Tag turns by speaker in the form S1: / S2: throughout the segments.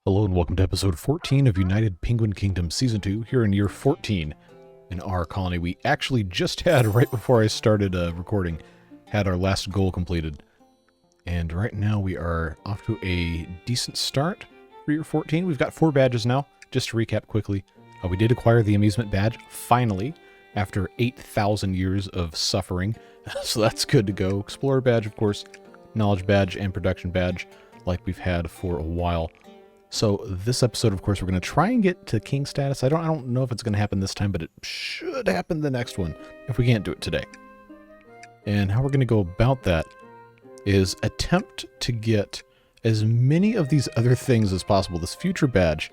S1: Hello and welcome to episode 14 of United Penguin Kingdom Season 2, here in year 14 in our colony. We actually just had, right before I started recording, had our last goal completed. And right now we are off to a decent start for year 14. We've got 4 badges now. Just to recap quickly, we did acquire the amusement badge, finally, after 8,000 years of suffering. So that's good to go. Explorer badge, of course, knowledge badge, and production badge, like we've had for a while. So this episode, of course, we're going to try and get to king status. I don't know if it's going to happen this time, but it should happen the next one if we can't do it today. And how we're going to go about that is attempt to get as many of these other things as possible. This future badge,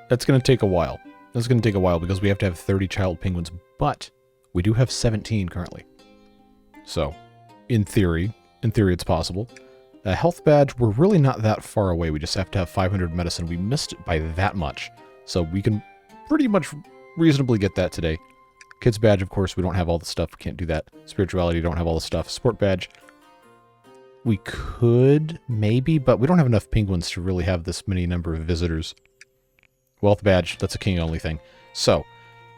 S1: that's going to take a while. That's going to take a while because we have to have 30 child penguins, but we do have 17 currently. So, in theory it's possible. A health badge, we're really not that far away. We just have to have 500 medicine. We missed it by that much. So we can pretty much reasonably get that today. Kids badge, of course, we don't have all the stuff. We can't do that. Spirituality, don't have all the stuff. Sport badge, we could, maybe, but we don't have enough penguins to really have this many number of visitors. Wealth badge, that's a king only thing. So,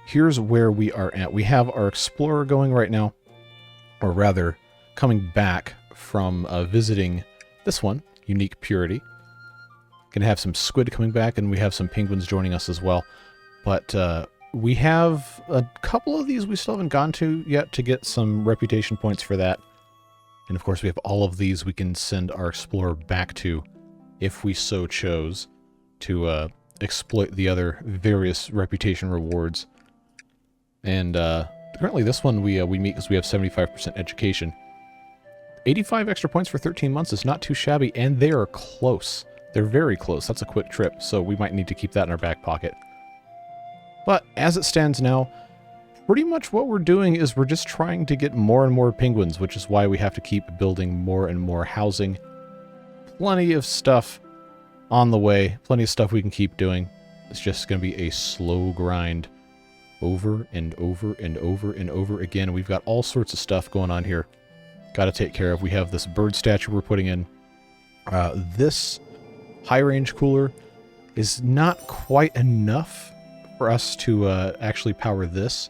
S1: here's where we are at. We have our explorer going right now, or rather, coming back from visiting this one, Unique Purity. Gonna have some squid coming back, and we have some penguins joining us as well. But we have a couple of these we still haven't gone to yet to get some reputation points for that. And of course we have all of these we can send our explorer back to, if we so chose, to exploit the other various reputation rewards. And currently this one we meet because we have 75% education. 85 extra points for 13 months is not too shabby, and they are close. They're very close. That's a quick trip, so we might need to keep that in our back pocket. But as it stands now, pretty much what we're doing is we're just trying to get more and more penguins, which is why we have to keep building more and more housing. Plenty of stuff on the way. Plenty of stuff we can keep doing. It's just going to be a slow grind over and over and over and over again. We've got all sorts of stuff going on here. Got to take care of. We have this bird statue we're putting in. This high range cooler is not quite enough for us to actually power this.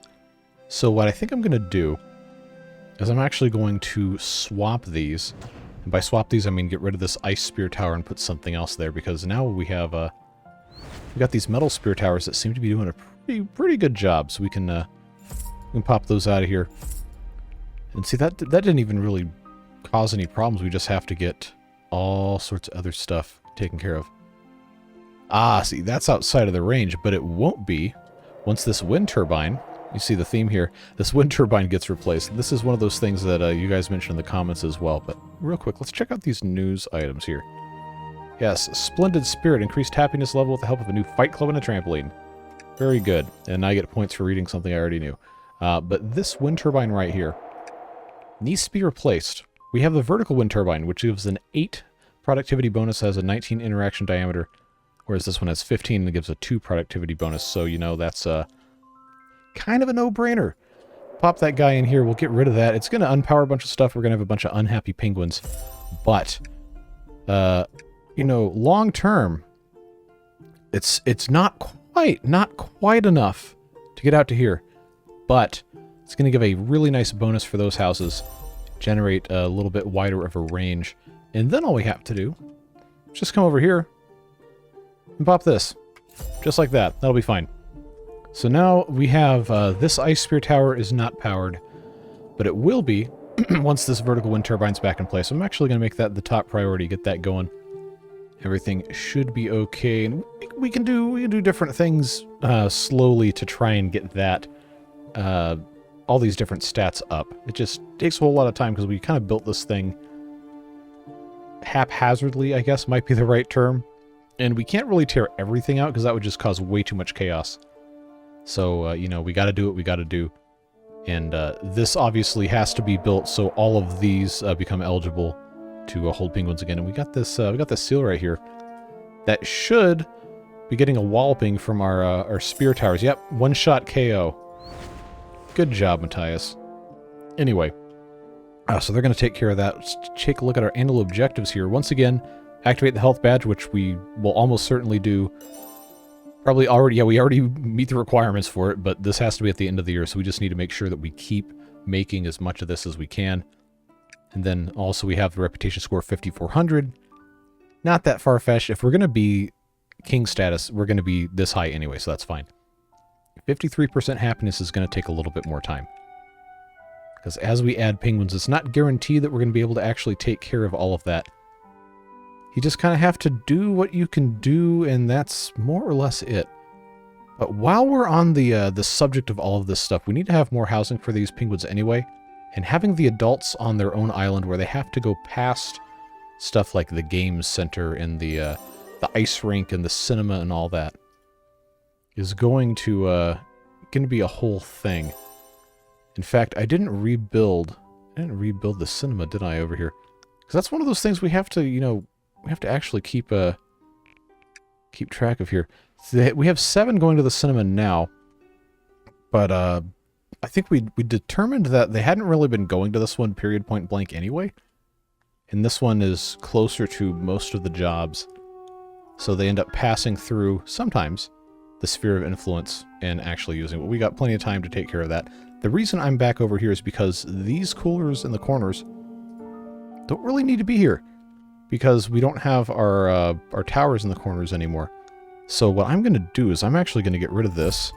S1: So what I think I'm going to do is I'm actually going to swap these. And by swap these, I mean get rid of this ice spear tower and put something else there, because now we have we got these metal spear towers that seem to be doing a pretty good job. So we can pop those out of here. And see, that didn't even really cause any problems. We just have to get all sorts of other stuff taken care of. Ah, see, that's outside of the range, but it won't be once this wind turbine, you see the theme here, this wind turbine gets replaced. This is one of those things that you guys mentioned in the comments as well. But real quick, let's check out these news items here. Yes, Splendid Spirit, increased happiness level with the help of a new fight club and a trampoline. Very good. And I get points for reading something I already knew. But this wind turbine right here needs to be replaced. We have the vertical wind turbine, which gives an 8 productivity bonus, has a 19 interaction diameter, whereas this one has 15 and gives a 2 productivity bonus. So, you know, that's kind of a no-brainer. Pop that guy in here. We'll get rid of that. It's going to unpower a bunch of stuff. We're going to have a bunch of unhappy penguins. But, you know, long term, it's not quite enough to get out to here. But it's going to give a really nice bonus for those houses, generate a little bit wider of a range, and then all we have to do is just come over here and pop this. Just like that. That'll be fine. So now we have this ice spear tower is not powered, but it will be once this vertical wind turbine's back in place. I'm actually going to make that the top priority, get that going. Everything should be okay, and we can do different things slowly to try and get that all these different stats up. It just takes a whole lot of time because we kind of built this thing haphazardly, I guess might be the right term. And we can't really tear everything out because that would just cause way too much chaos. So, you know, we got to do what we got to do. And this obviously has to be built so all of these become eligible to hold penguins again. And we got this seal right here that should be getting a walloping from our spear towers. Yep, one-shot KO. Good job, Matthias. Anyway, so they're going to take care of that. Let's take a look at our annual objectives here. Once again, activate the health badge, which we will almost certainly do. Probably already, yeah, we already meet the requirements for it, but this has to be at the end of the year, so we just need to make sure that we keep making as much of this as we can. And then also we have the reputation score 5,400. Not that far-fetched. If we're going to be king status, we're going to be this high anyway, so that's fine. 53% happiness is going to take a little bit more time. Because as we add penguins, it's not guaranteed that we're going to be able to actually take care of all of that. You just kind of have to do what you can do, and that's more or less it. But while we're on the subject of all of this stuff, we need to have more housing for these penguins anyway. And having the adults on their own island where they have to go past stuff like the games center and the ice rink and the cinema and all that is going to be a whole thing. In fact, I didn't rebuild the cinema, did I, over here? Because that's one of those things we have to, you know, we have to actually keep track of here. So we have 7 going to the cinema now, but I think we determined that they hadn't really been going to this one period point blank anyway. And this one is closer to most of the jobs. So they end up passing through, sometimes, the sphere of influence and actually using it. But we got plenty of time to take care of that. The reason I'm back over here is because these coolers in the corners don't really need to be here. Because we don't have our towers in the corners anymore. So what I'm going to do is I'm actually going to get rid of this.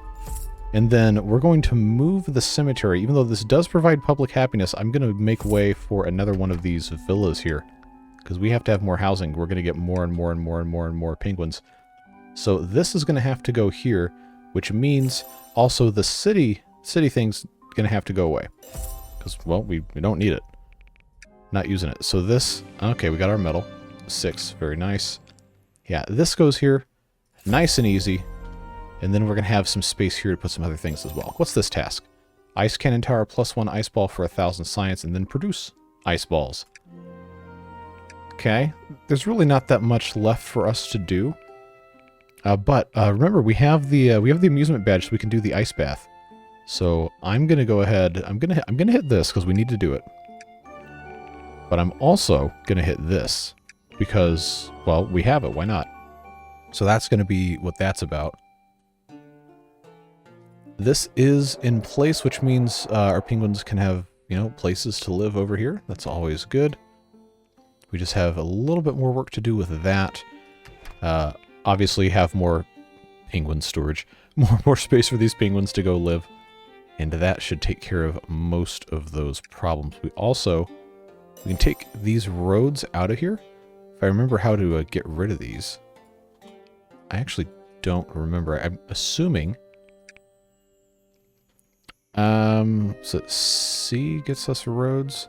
S1: And then we're going to move the cemetery. Even though this does provide public happiness, I'm going to make way for another one of these villas here. Because we have to have more housing. We're going to get more and more and more and more and more penguins. So this is going to have to go here, which means also the city thing's going to have to go away. Because, well, we don't need it. Not using it. So this, okay, we got our metal. 6, very nice. Yeah, this goes here. Nice and easy. And then we're going to have some space here to put some other things as well. What's this task? Ice cannon tower +1 ice ball for 1,000 science, and then produce ice balls. Okay, there's really not that much left for us to do. But remember, we have the amusement badge, so we can do the ice bath. So I'm gonna go ahead. I'm gonna hit this because we need to do it. But I'm also gonna hit this because, well, we have it. Why not? So that's gonna be what that's about. This is in place, which means our penguins can have, you know, places to live over here. That's always good. We just have a little bit more work to do with that. Obviously have more penguin storage, more space for these penguins to go live. And that should take care of most of those problems. We can take these roads out of here. If I remember how to get rid of these. I actually don't remember. I'm assuming... so C gets us roads.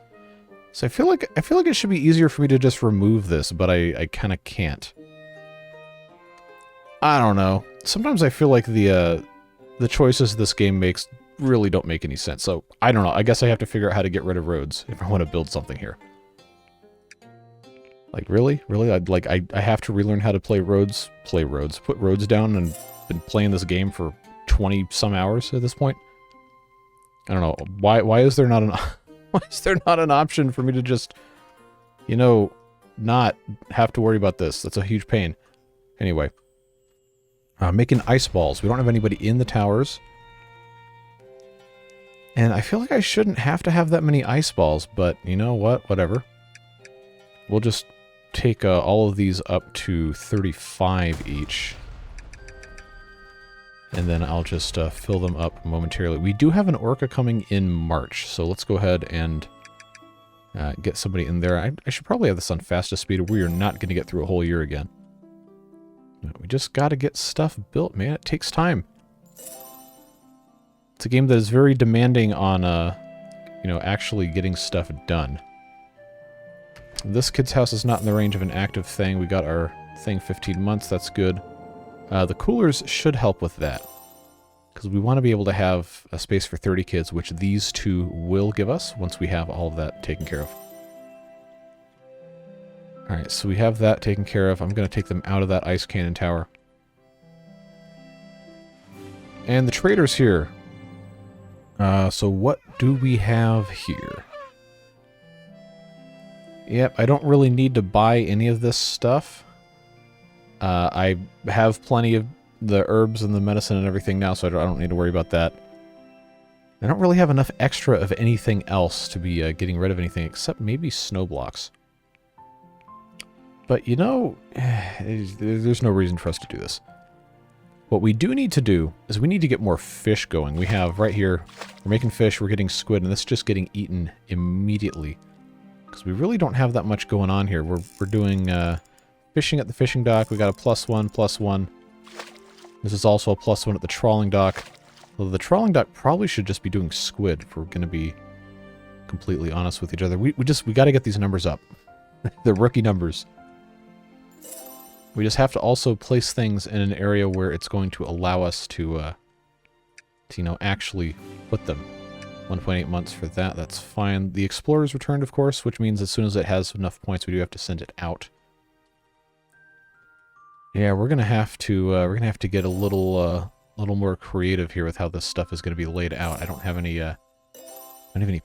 S1: So I feel like it should be easier for me to just remove this, but I kind of can't. I don't know. Sometimes I feel like the choices this game makes really don't make any sense. So I don't know. I guess I have to figure out how to get rid of roads if I want to build something here. Like really? I have to relearn how to play roads, put roads down, and been playing this game for 20 some hours at this point. I don't know. Why is there not an why is there not an option for me to just, you know, not have to worry about this? That's a huge pain. Anyway. Making ice balls. We don't have anybody in the towers. And I feel like I shouldn't have to have that many ice balls, but you know what? Whatever. We'll just take all of these up to 35 each. And then I'll just fill them up momentarily. We do have an orca coming in March, so let's go ahead and get somebody in there. I should probably have this on fastest speed, or we are not going to get through a whole year again. We just got to get stuff built, man. It takes time. It's a game that is very demanding on, you know, actually getting stuff done. This kid's house is not in the range of an active thing. We got our thing 15 months. That's good. The coolers should help with that. Because we want to be able to have a space for 30 kids, which these two will give us once we have all of that taken care of. Alright, so we have that taken care of. I'm going to take them out of that ice cannon tower. And the trader's here. So what do we have here? Yep, I don't really need to buy any of this stuff. I have plenty of the herbs and the medicine and everything now, so I don't need to worry about that. I don't really have enough extra of anything else to be getting rid of anything, except maybe snow blocks. But, you know, there's no reason for us to do this. What we do need to do is we need to get more fish going. We have right here, we're making fish, we're getting squid, and it's just getting eaten immediately. Because we really don't have that much going on here. We're doing fishing at the fishing dock. We got a +1/+1. This is also a +1 at the trawling dock. Although the trawling dock probably should just be doing squid, if we're going to be completely honest with each other. We got to get these numbers up. They're rookie numbers. We just have to also place things in an area where it's going to allow us to you know, actually put them. 1.8 months for that, that's fine. The Explorer's returned, of course, which means as soon as it has enough points, we do have to send it out. Yeah, we're gonna have to get a little more creative here with how this stuff is gonna be laid out. I don't have any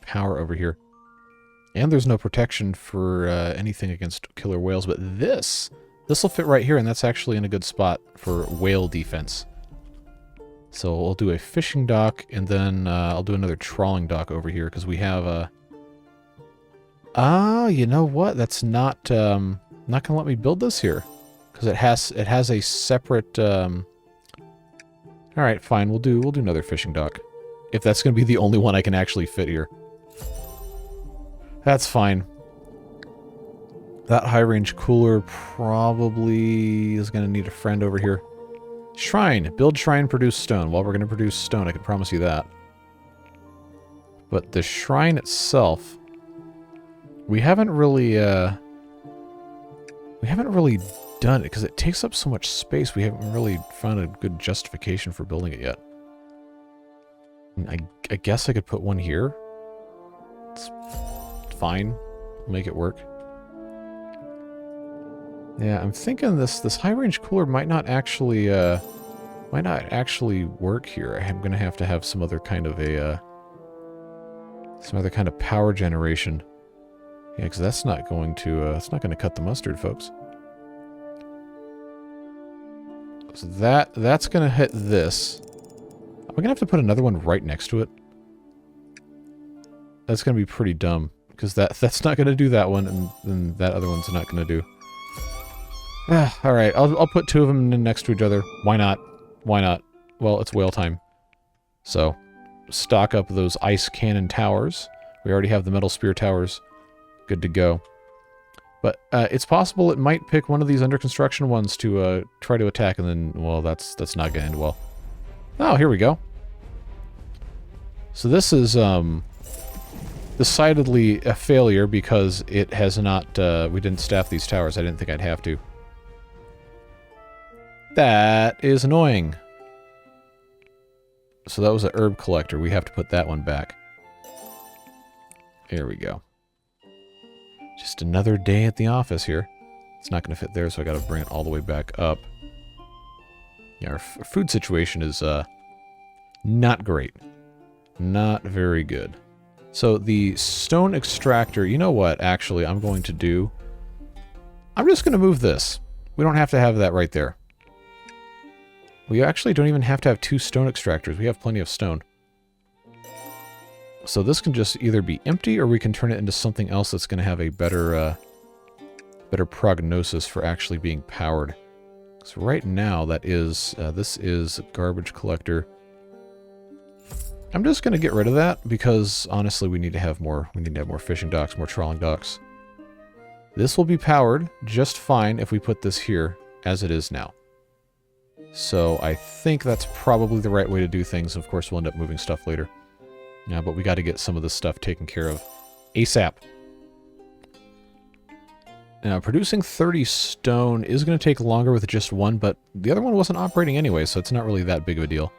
S1: power over here, and there's no protection for anything against killer whales. But this will fit right here, and that's actually in a good spot for whale defense. So we'll do a fishing dock, and then I'll do another trawling dock over here, because we have a... you know what? That's not gonna let me build this here. Because it has a separate... Alright, fine, we'll do another fishing dock. If that's gonna be the only one I can actually fit here. That's fine. That high-range cooler probably is gonna need a friend over here. Shrine. Build shrine, produce stone. Well, we're going to produce stone, I can promise you that. But the shrine itself, we haven't really done it, because it takes up so much space. We haven't really found a good justification for building it yet. I guess I could put one here. It's fine. I'll make it work. Yeah, I'm thinking this high-range cooler might not actually work here. I'm gonna have to have some other kind of power generation. Yeah, because that's not going to it's not gonna cut the mustard, folks. So that's gonna hit this. Am I gonna have to put another one right next to it? That's gonna be pretty dumb, because that's not gonna do that one, and then that other one's not gonna do. Alright, I'll put two of them next to each other. Why not? Why not? Well, it's whale time. So, stock up those ice cannon towers. We already have the metal spear towers. Good to go. But it's possible it might pick one of these under construction ones to try to attack, and then, well, that's not going to end well. Oh, here we go. So this is decidedly a failure because it has not... we didn't staff these towers. I didn't think I'd have to. That is annoying. So that was a herb collector. We have to put that one back. There we go. Just another day at the office here. It's not going to fit there, so I got to bring it all the way back up. Yeah, our food situation is not great. Not very good. So the stone extractor, you know what, actually, I'm going to do... I'm just going to move this. We don't have to have that right there. We actually don't even have to have two stone extractors. We have plenty of stone. So this can just either be empty, or we can turn it into something else that's going to have a better prognosis for actually being powered. So right now, that is this is a garbage collector. I'm just going to get rid of that because honestly, we need to have more. We need to have more fishing docks, more trawling docks. This will be powered just fine if we put this here as it is now. So I think that's probably the right way to do things. Of course, we'll end up moving stuff later. Yeah, but we got to get some of this stuff taken care of ASAP. Now, producing 30 stone is going to take longer with just one, but the other one wasn't operating anyway, so it's not really that big of a deal.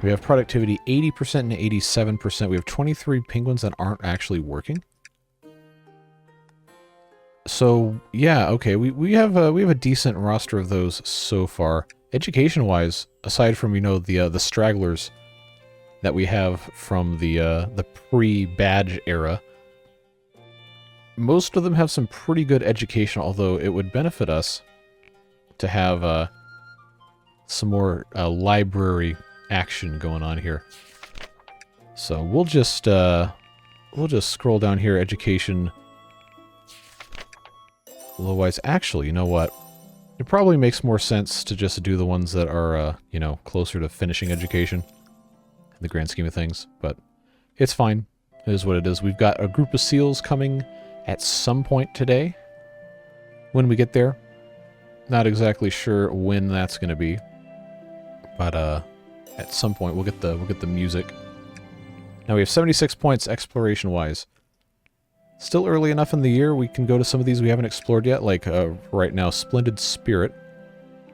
S1: We have productivity 80% and 87%. We have 23 penguins that aren't actually working. So, yeah, okay, we have a decent roster of those so far. Education-wise, aside from, you know, the stragglers that we have from the pre-badge era, most of them have some pretty good education, although it would benefit us to have some more library action going on here. So we'll just scroll down here, education. Otherwise, actually, you know what? It probably makes more sense to just do the ones that are, you know, closer to finishing education in the grand scheme of things, but it's fine. It is what it is. We've got a group of seals coming at some point today. When we get there, not exactly sure when that's going to be, but at some point we'll get the music. Now we have 76 points exploration-wise. Still early enough in the year, we can go to some of these we haven't explored yet, like right now, Splendid Spirit,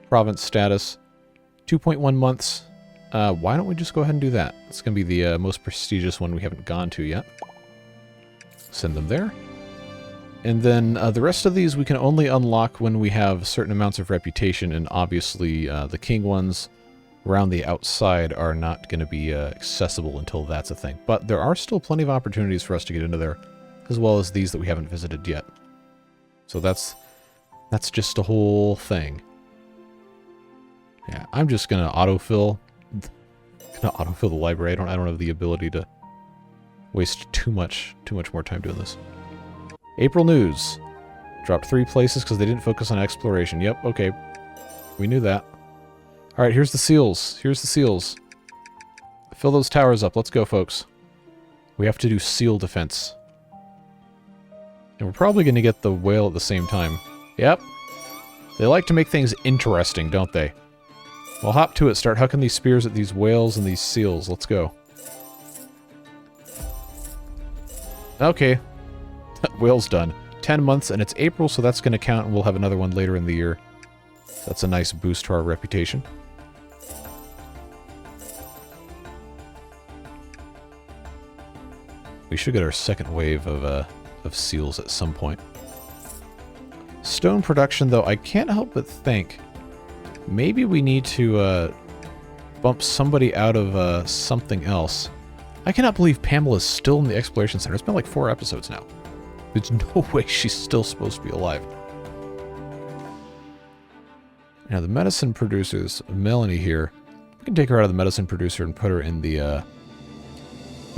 S1: province status, 2.1 months. Why don't we just go ahead and do that? It's going to be the most prestigious one we haven't gone to yet. Send them there. And then the rest of these we can only unlock when we have certain amounts of reputation, and obviously the king ones around the outside are not going to be accessible until that's a thing. But there are still plenty of opportunities for us to get into there, as well as these that we haven't visited yet. So that's just a whole thing. Yeah, I'm just gonna autofill the library. I don't have the ability to waste too much more time doing this. April news. Dropped 3 places because they didn't focus on exploration. Yep, okay. We knew that. Alright, here's the seals. Here's the seals. Fill those towers up. Let's go, folks. We have to do seal defense. And we're probably going to get the whale at the same time. Yep. They like to make things interesting, don't they? Well, hop to it. Start hucking these spears at these whales and these seals. Let's go. Okay. Whale's done. 10 months, and it's April, so that's going to count, and we'll have another one later in the year. That's a nice boost to our reputation. We should get our second wave of seals at some point. Stone production, though, I can't help but think maybe we need to bump somebody out of something else. I cannot believe Pamela's still in the Exploration Center. It's been like 4 episodes now. There's no way she's still supposed to be alive. Now, the medicine producers, Melanie here, we can take her out of the medicine producer and put her in the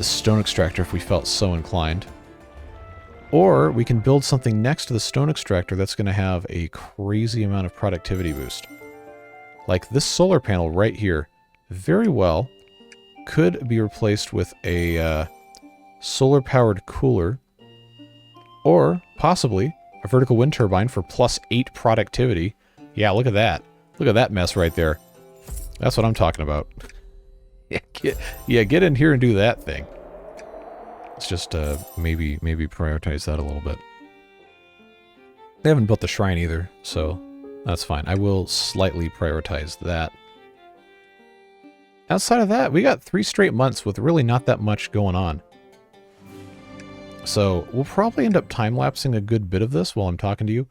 S1: stone extractor if we felt so inclined. Or we can build something next to the stone extractor that's going to have a crazy amount of productivity boost. Like this solar panel right here, very well could be replaced with a solar-powered cooler, or possibly a vertical wind turbine for +8 productivity. Yeah, look at that. Look at that mess right there. That's what I'm talking about. Get in here and do that thing. Let's just maybe prioritize that a little bit. They haven't built the shrine either, so that's fine. I will slightly prioritize that. Outside of that, we got 3 straight months with really not that much going on. So we'll probably end up time-lapsing a good bit of this while I'm talking to you.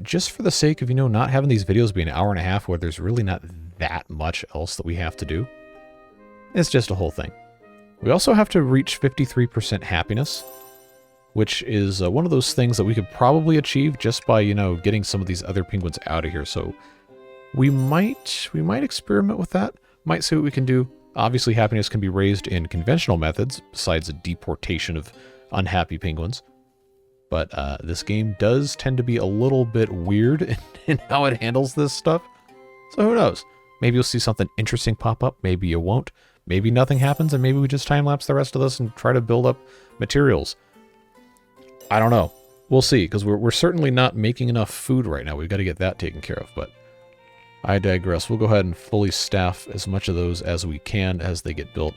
S1: Just for the sake of, you know, not having these videos be an hour and a half where there's really not that much else that we have to do. It's just a whole thing. We also have to reach 53% happiness, which is one of those things that we could probably achieve just by, you know, getting some of these other penguins out of here. So we might experiment with that. Might see what we can do. Obviously, happiness can be raised in conventional methods, besides the deportation of unhappy penguins. But this game does tend to be a little bit weird in how it handles this stuff. So who knows? Maybe you'll see something interesting pop up. Maybe you won't. Maybe nothing happens, and maybe we just time-lapse the rest of this and try to build up materials. I don't know. We'll see, because we're certainly not making enough food right now. We've got to get that taken care of, but I digress. We'll go ahead and fully staff as much of those as we can as they get built.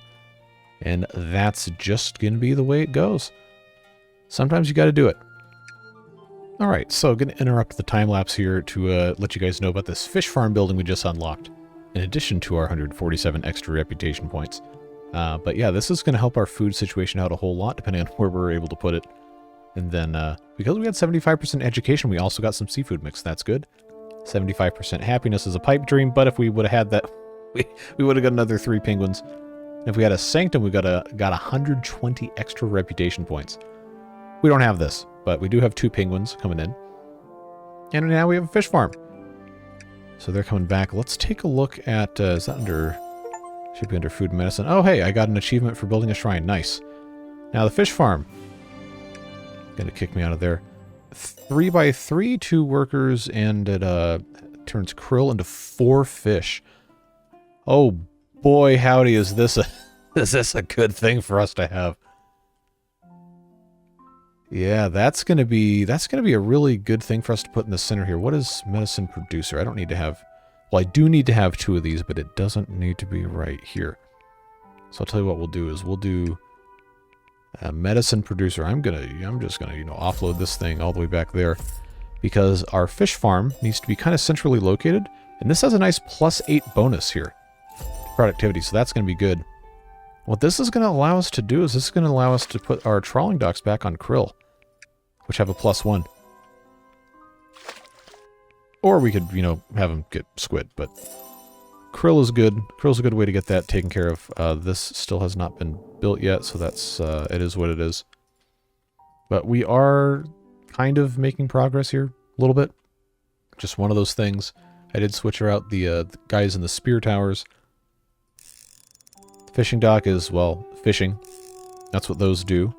S1: And that's just going to be the way it goes. Sometimes you got to do it. Alright, so going to interrupt the time-lapse here to let you guys know about this fish farm building we just unlocked, in addition to our 147 extra reputation points. But yeah, this is going to help our food situation out a whole lot, depending on where we're able to put it. And then, because we had 75% education, we also got some seafood mix. That's good. 75% happiness is a pipe dream, but if we would have had that, we would have got another 3 penguins. And if we had a sanctum, we got 120 extra reputation points. We don't have this. but we do have 2 penguins coming in. And now we have a fish farm. So they're coming back. Let's take a look at, is that under, should be under food and medicine. Oh, hey, I got an achievement for building a shrine. Nice. Now the fish farm. Gonna kick me out of there. 3 by 3, 2 workers, and it turns krill into 4 fish. Oh boy, howdy, is this a good thing for us to have? Yeah, that's gonna be a really good thing for us to put in the center here. What is medicine producer? I don't need to have, well, I do need to have 2 of these, but it doesn't need to be right here. So I'll tell you what we'll do is we'll do medicine producer. I'm just gonna, you know, offload this thing all the way back there because our fish farm needs to be kind of centrally located, and this has a nice +8 bonus here, productivity. So that's gonna be good. What this is gonna allow us to do is this is gonna allow us to put our trawling docks back on krill, which have a +1. Or we could, you know, have them get squid, but krill is good. Krill's a good way to get that taken care of. This still has not been built yet, so that's, it is what it is. But we are kind of making progress here, a little bit. Just one of those things. I did switch out the guys in the spear towers. Fishing dock is, well, fishing. That's what those do.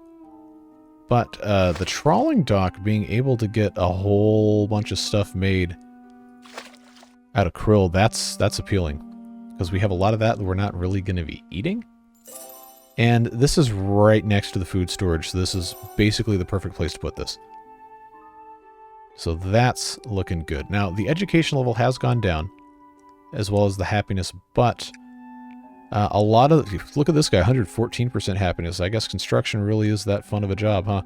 S1: But the trawling dock, being able to get a whole bunch of stuff made out of krill, that's appealing. Because we have a lot of that we're not really going to be eating. And this is right next to the food storage, so this is basically the perfect place to put this. So that's looking good. Now, the education level has gone down, as well as the happiness, but a lot of... Look at this guy, 114% happiness. I guess construction really is that fun of a job, huh?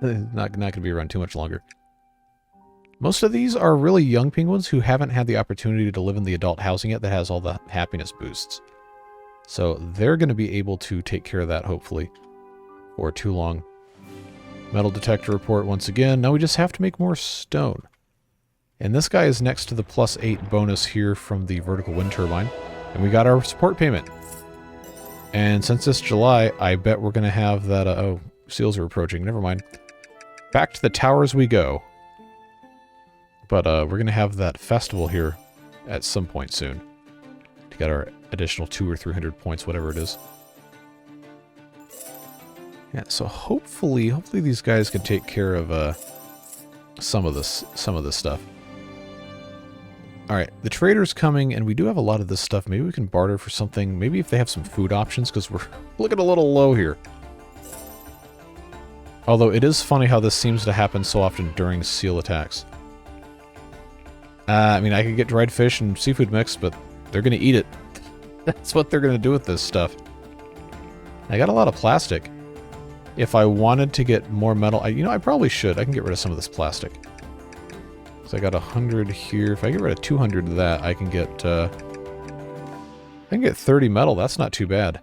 S1: Not going to be around too much longer. Most of these are really young penguins who haven't had the opportunity to live in the adult housing yet that has all the happiness boosts. So they're going to be able to take care of that, hopefully, for too long. Metal detector report once again. Now we just have to make more stone. And this guy is next to the +8 bonus here from the vertical wind turbine. And we got our support payment. And since it's July, I bet we're going to have that... oh, seals are approaching. Never mind. Back to the towers we go. But we're going to have that festival here at some point soon. To get our additional 200 or 300 points, whatever it is. Yeah, so hopefully these guys can take care of some of this stuff. All right, the trader's coming, and we do have a lot of this stuff. Maybe we can barter for something. Maybe if they have some food options, because we're looking a little low here. Although it is funny how this seems to happen so often during seal attacks. I mean, I could get dried fish and seafood mix, but they're going to eat it. That's what they're going to do with this stuff. I got a lot of plastic. If I wanted to get more metal, I probably should. I can get rid of some of this plastic. So I got 100 here. If I get rid of 200 of that, I can get 30 metal. That's not too bad.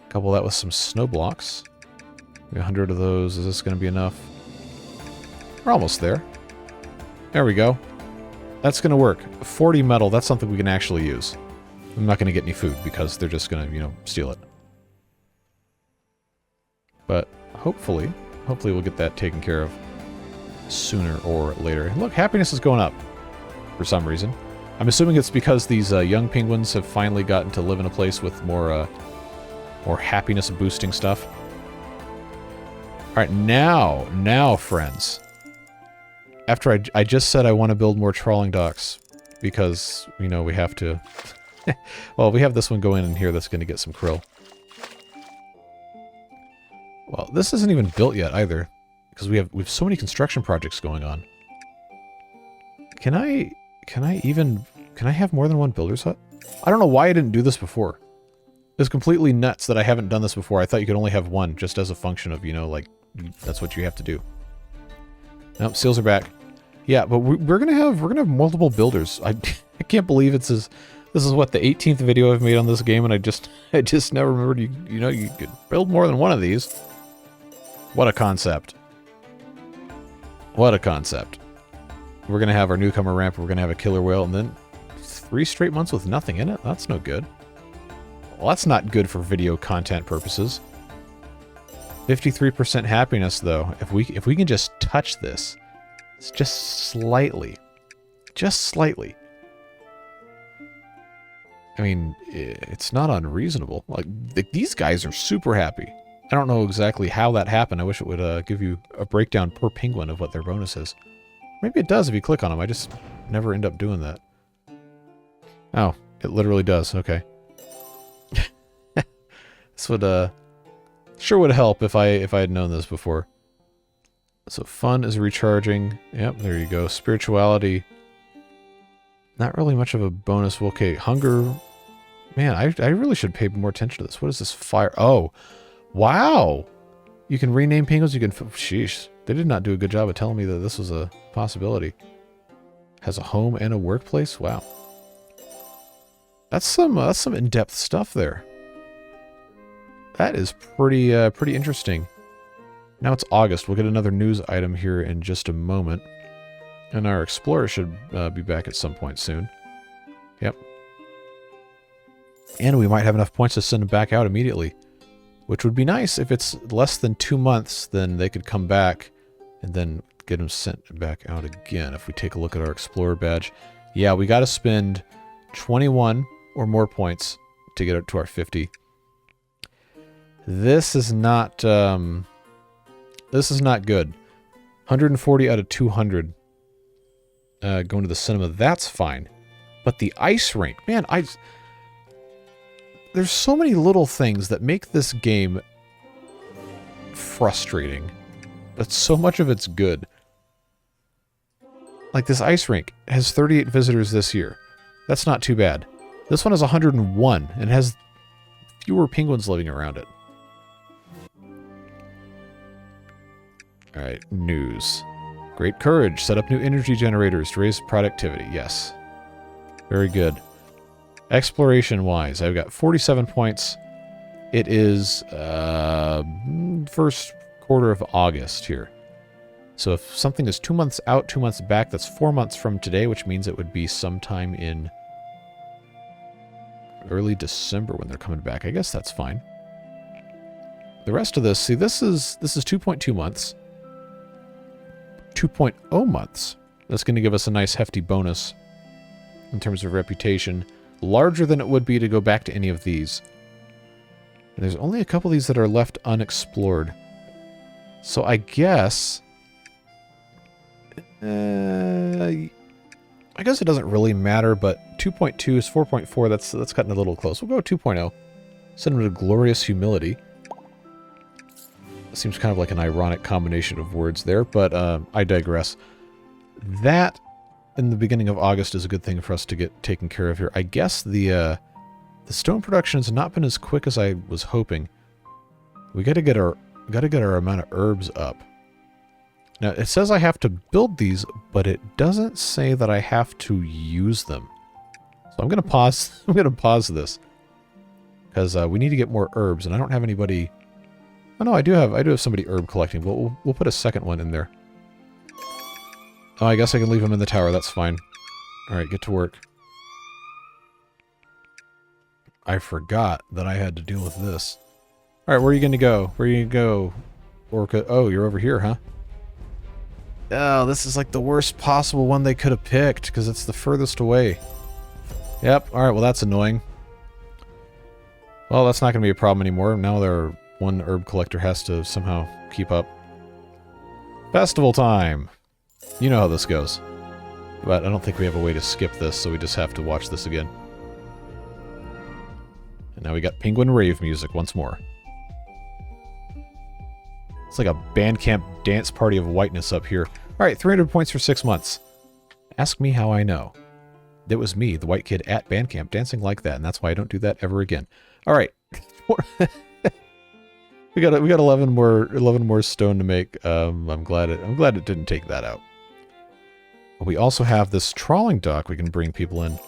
S1: Couple that with some snow blocks. 100 of those. Is this going to be enough? We're almost there. There we go. That's going to work. 40 metal, that's something we can actually use. I'm not going to get any food because they're just going to, steal it. But hopefully we'll get that taken care of sooner or later. Look, happiness is going up for some reason. I'm assuming it's because these young penguins have finally gotten to live in a place with more happiness boosting stuff. All right, now, friends. After I just said I want to build more trawling docks because, we have to... well, we have this one going in here that's going to get some krill. Well, this isn't even built yet either because we have so many construction projects going on. Can I have more than one builder's hut? I don't know why I didn't do this before. It's completely nuts that I haven't done this before. I thought you could only have one just as a function of, like, that's what you have to do. Nope, seals are back. Yeah, but we're gonna have multiple builders. I can't believe this is what, the 18th video I've made on this game, and I just never remembered you could build more than one of these. What a concept. What a concept. We're gonna have our newcomer ramp, we're gonna have a killer whale, and then 3 straight months with nothing in it? That's no good. Well, that's not good for video content purposes. 53% happiness, though. If we can just touch this, it's just slightly. Just slightly. I mean, it's not unreasonable. Like, these guys are super happy. I don't know exactly how that happened. I wish it would give you a breakdown per penguin of what their bonus is. Maybe it does if you click on them. I just never end up doing that. Oh, it literally does. Okay. This would, sure would help if I had known this before. So fun is recharging. Yep, there you go. Spirituality. Not really much of a bonus. Well, okay, hunger. Man, I really should pay more attention to this. What is this? Fire. Oh, wow. You can rename penguins. You can. Sheesh. They did not do a good job of telling me that this was a possibility. Has a home and a workplace. Wow. That's some in-depth stuff there. That is pretty interesting. Now it's August. We'll get another news item here in just a moment. And our explorer should be back at some point soon. Yep. And we might have enough points to send them back out immediately. Which would be nice. If it's less than 2 months, then they could come back and then get them sent back out again. If we take a look at our explorer badge. Yeah, we got to spend 21 or more points to get up to our 50. This is not good. 140 out of 200 going to the cinema. That's fine. But the ice rink, man, there's so many little things that make this game frustrating, but so much of it's good. Like this ice rink has 38 visitors this year. That's not too bad. This one has 101 and has fewer penguins living around it. Alright, news. Great courage. Set up new energy generators to raise productivity. Yes. Very good. Exploration-wise, I've got 47 points. It is first quarter of August here. So if something is 2 months out, 2 months back, that's 4 months from today, which means it would be sometime in early December when they're coming back. I guess that's fine. The rest of this, see, this is 2.2 months. 2.0 months. That's going to give us a nice hefty bonus in terms of reputation. Larger than it would be to go back to any of these. And there's only a couple of these that are left unexplored. So I guess... I guess it doesn't really matter, but 2.2 is 4.4. That's gotten a little close. We'll go with 2.0. Send them to glorious humility. Seems kind of like an ironic combination of words there, but I digress. That, in the beginning of August, is a good thing for us to get taken care of here. I guess the stone production has not been as quick as I was hoping. We gotta get our amount of herbs up. Now, it says I have to build these, but it doesn't say that I have to use them. So I'm gonna pause. I'm gonna pause this because we need to get more herbs, and I don't have anybody. Oh no, I do have somebody herb collecting, but we'll put a second one in there. Oh, I guess I can leave him in the tower. That's fine. All right, get to work. I forgot that I had to deal with this. All right, where are you going to go? Where are you going to go? Orca? Oh, you're over here, huh? Oh, this is like the worst possible one they could have picked because it's the furthest away. Yep. All right. Well, that's annoying. Well, that's not going to be a problem anymore. Now one herb collector has to somehow keep up. Festival time. You know how this goes. But I don't think we have a way to skip this, so we just have to watch this again. And now we got penguin rave music once more. It's like a Bandcamp dance party of whiteness up here. Alright, 300 points for 6 months. Ask me how I know. It was me, the white kid at Bandcamp, dancing like that, and that's why I don't do that ever again. Alright. we got 11 more stone to make. I'm glad it didn't take that out. We also have this trawling dock we can bring people in.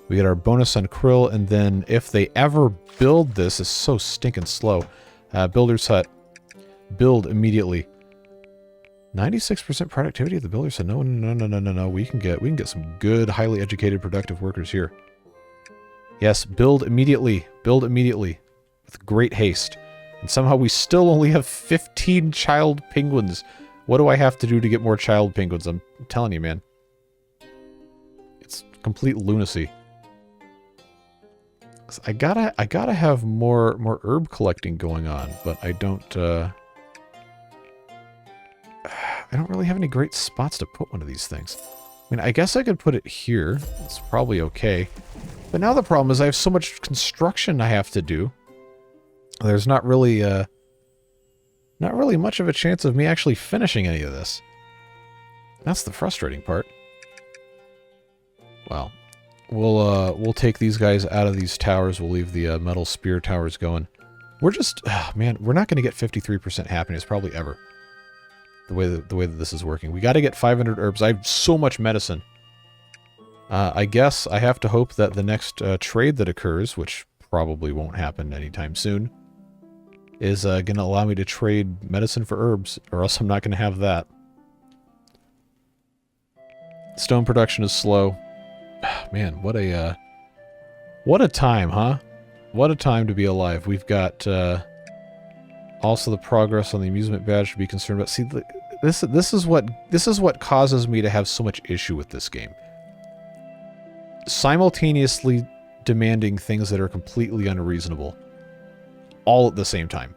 S1: We get our bonus on krill, and then if they ever build this, it's so stinking slow. Builder's hut. Build immediately. 96% productivity of the builder said no. We can get some good, highly educated, productive workers here. Yes, build immediately. Build immediately. With great haste. And somehow we still only have 15 child penguins. What do I have to do to get more child penguins? I'm telling you, man. It's complete lunacy. I gotta have more herb collecting going on, but I don't really have any great spots to put one of these things. I mean, I guess I could put it here. It's probably okay. But now the problem is I have so much construction I have to do. There's not really much of a chance of me actually finishing any of this. That's the frustrating part. Well, we'll take these guys out of these towers. We'll leave the metal spear towers going. We're just, man, we're not going to get 53% happiness probably ever. The way that this is working. We got to get 500 herbs. I have so much medicine. I guess I have to hope that the next trade that occurs, which probably won't happen anytime soon, is going to allow me to trade medicine for herbs, or else I'm not going to have that. Stone production is slow. Man, what a time, huh? What a time to be alive. We've got also the progress on the amusement badge to be concerned about. See, this is what causes me to have so much issue with this game. Simultaneously demanding things that are completely unreasonable, all at the same time.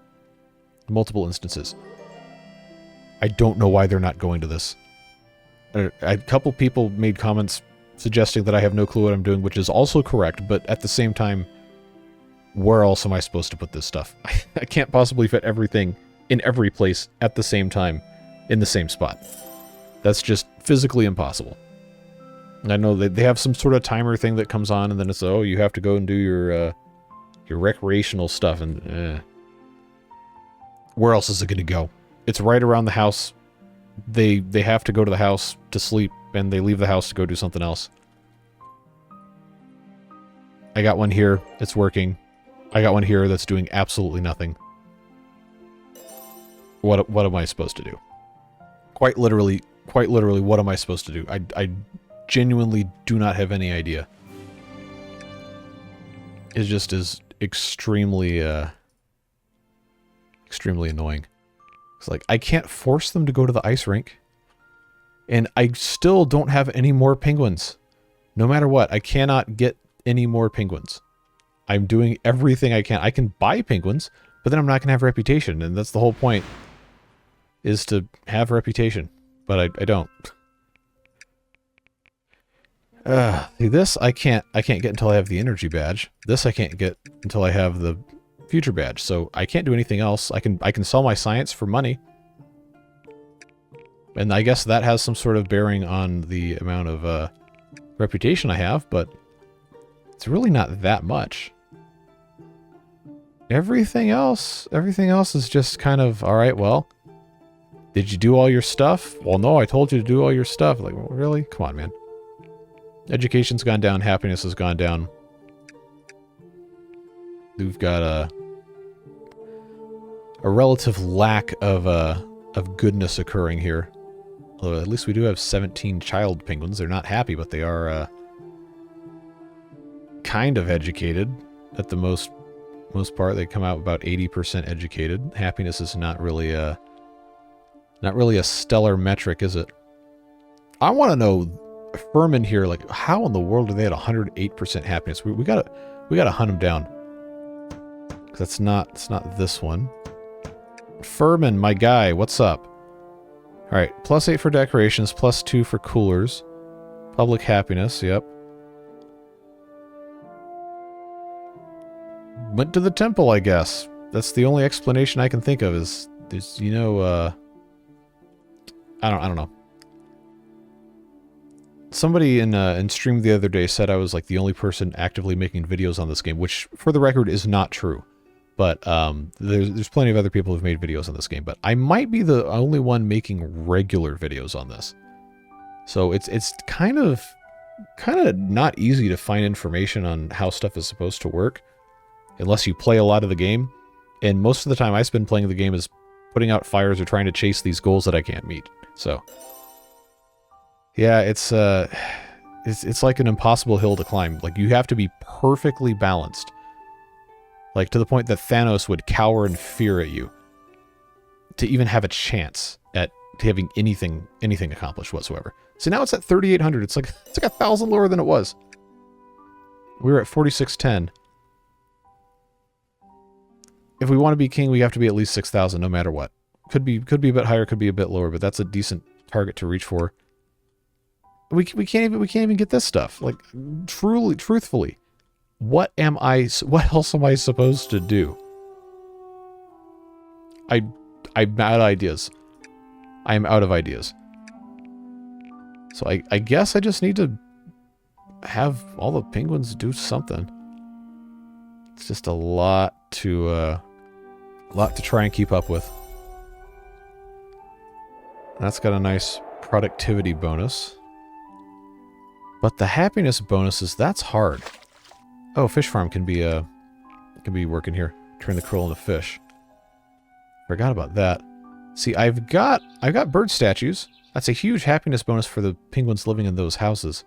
S1: Multiple instances. I don't know why they're not going to this. A couple people made comments suggesting that I have no clue what I'm doing, which is also correct, but at the same time, where else am I supposed to put this stuff? I can't possibly fit everything in every place at the same time in the same spot. That's just physically impossible. I know that they have some sort of timer thing that comes on, and then it's, oh, you have to go and do your recreational stuff, and where else is it going to go? It's right around the house. They have to go to the house to sleep, and they leave the house to go do something else. I got one here. It's working. I got one here that's doing absolutely nothing. What am I supposed to do? Quite literally, what am I supposed to do? I genuinely do not have any idea. It just is extremely annoying. It's like, I can't force them to go to the ice rink. And I still don't have any more penguins. No matter what, I cannot get any more penguins. I'm doing everything I can. I can buy penguins, but then I'm not going to have reputation. And that's the whole point, is to have reputation. But I don't. See, this I can't get until I have the energy badge. This I can't get until I have the future badge. So I can't do anything else. I can sell my science for money. And I guess that has some sort of bearing on the amount of reputation I have, but it's really not that much. Everything else is just kind of, all right, well, did you do all your stuff? Well, no, I told you to do all your stuff. Like, well, really? Come on, man. Education's gone down. Happiness has gone down. We've got a relative lack of goodness occurring here. Although at least we do have 17 child penguins. They're not happy, but they are kind of educated at the most part. They come out about 80% educated. Happiness is not really a stellar metric, is it? I want to know, Furman here, like, how in the world are they at 108% happiness? We gotta hunt them down. 'Cause it's not this one. Furman, my guy, what's up? All right, +8 for decorations, +2 for coolers, public happiness. Yep. Went to the temple, I guess. That's the only explanation I can think of. Is there's, you know, I don't know. Somebody in stream the other day said I was like the only person actively making videos on this game, which for the record is not true. But there's plenty of other people who've made videos on this game, but I might be the only one making regular videos on this. So it's kind of not easy to find information on how stuff is supposed to work unless you play a lot of the game. And most of the time I spend playing the game is putting out fires or trying to chase these goals that I can't meet. So yeah, it's like an impossible hill to climb. Like, you have to be perfectly balanced Like, to the point that Thanos would cower in fear at you. To even have a chance at having anything accomplished whatsoever. So now it's at 3,800. It's like 1,000 lower than it was. We were at 4,610. If we want to be king, we have to be at least 6,000 no matter what. Could be a bit higher, could be a bit lower, but that's a decent target to reach for. We can't even get this stuff. Like, truthfully, what else am I supposed to do? I'm out of ideas. I am out of ideas. So I guess I just need to have all the penguins do something. It's just a lot to try and keep up with. That's got a nice productivity bonus. But the happiness bonuses, that's hard. Oh, fish farm can be working here. Turn the krill into fish. Forgot about that. See, I've got bird statues. That's a huge happiness bonus for the penguins living in those houses.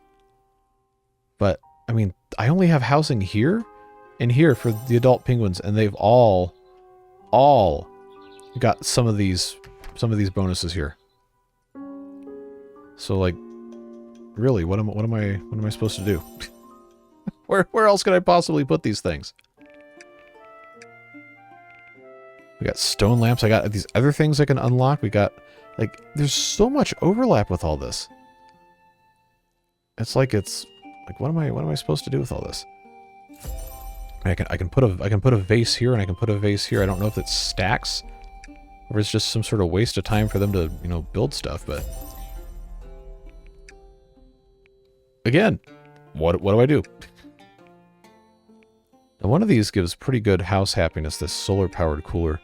S1: But I mean, I only have housing here and here for the adult penguins, and they've all got some of these bonuses here. So, like, really, what am I supposed to do? Where else could I possibly put these things? We got stone lamps. I got these other things I can unlock. We got, like, there's so much overlap with all this. It's like what am I supposed to do with all this? I can put a vase here and I can put a vase here. I don't know if it stacks or it's just some sort of waste of time for them to, you know, build stuff, but again, what do I do? Now, one of these gives pretty good house happiness, this solar-powered cooler.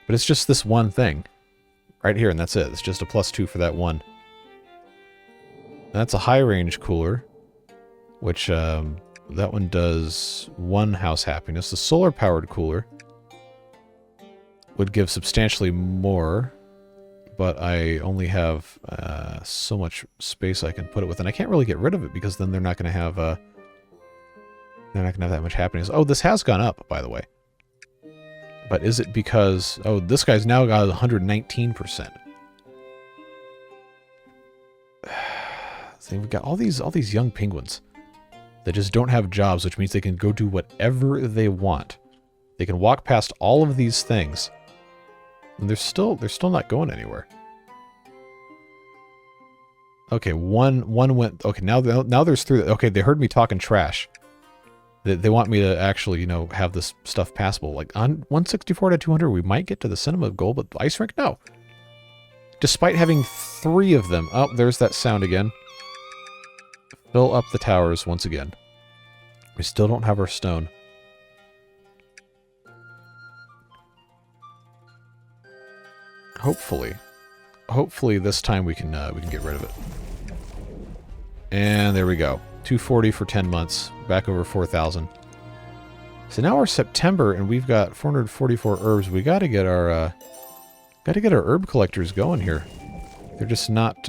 S1: But it's just this one thing. Right here, and that's it. It's just a +2 for that one. And that's a high-range cooler, which, that one does 1 house happiness. The solar-powered cooler would give substantially more, but I only have so much space I can put it with. And I can't really get rid of it, because then they're not going to have... they're not going to have that much happiness. Oh, this has gone up, by the way. But is it because... Oh, this guy's now got 119%. So we've got all these young penguins that just don't have jobs, which means they can go do whatever they want. They can walk past all of these things, and they're still not going anywhere. Okay, one went... Okay, now there's 3... Okay, they heard me talking trash. They want me to actually, you know, have this stuff passable. Like, on 164 to 200, we might get to the Cinema Goal, but the Ice Rink, no. Despite having 3 of them. Oh, there's that sound again. Fill up the towers once again. We still don't have our stone. Hopefully this time we can get rid of it. And there we go. 240 for 10 months, back over 4,000. So now we're September, and we've got 444 herbs. We got to get our herb collectors going here. They're just not